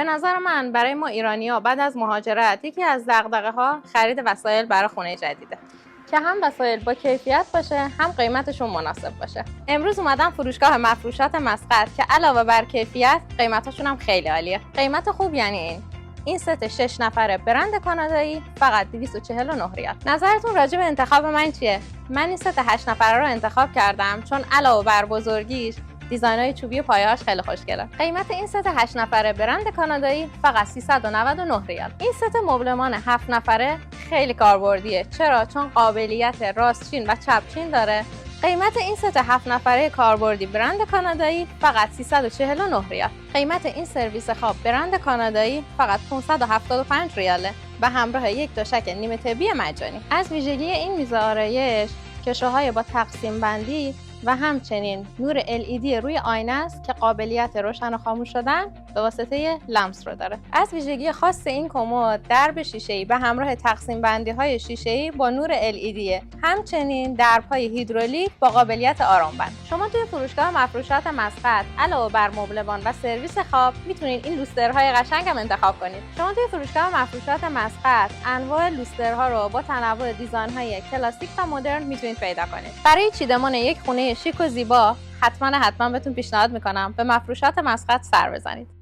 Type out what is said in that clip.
به نظر من برای ما ایرانی‌ها بعد از مهاجرت یکی از دغدغه‌ها خرید وسایل برای خونه جدیده که هم وسایل با کیفیت باشه هم قیمتشون مناسب باشه. امروز اومدم فروشگاه مفروشات مسقط که علاوه بر کیفیت قیمتاشون هم خیلی عالیه. قیمت خوب یعنی این ست 6 نفره برند کانادایی فقط 249 ریال. نظرتون راجع به انتخاب من چیه؟ من این ست 8 نفره رو انتخاب کردم چون علاوه بر بزرگیش دیزاین‌های چوبی پایه‌اش خیلی خوشگله. قیمت این ست 8 نفره برند کانادایی فقط 399 ریال. این ست مبلمان 7 نفره خیلی کاربردیه. چرا؟ چون قابلیت راستچین و چپچین داره. قیمت این ست 7 نفره کاربردی برند کانادایی فقط 349 ریال. قیمت این سرویس خواب برند کانادایی فقط 575 ریاله و همراه یک دوشک نیمه طبی مجانی. از ویژگی این میز آرایش کشوهای با تقسیم بندی و همچنین نور LED روی آینه است که قابلیت روشن و خاموش شدن به واسطه لمس رو داره. از ویژگی خاص این کمد درب شیشه‌ای به همراه تقسیم بندی‌های شیشه‌ای با نور LED، همچنین درب‌های هیدرولیک با قابلیت آرام بند. شما توی فروشگاه مفروشات مسقط علاوه بر مبلمان و سرویس خواب میتونید این لوسترهای قشنگ هم انتخاب کنید. شما توی فروشگاه مفروشات مسقط انواع لوسترها رو با تنوع دیزاین‌های کلاسیک و مدرن میتونید پیدا کنید. برای چیدمان یک خونه شیک و زیبا حتما بهتون پیشنهاد میکنم به مفروشات مسقط سر بزنید.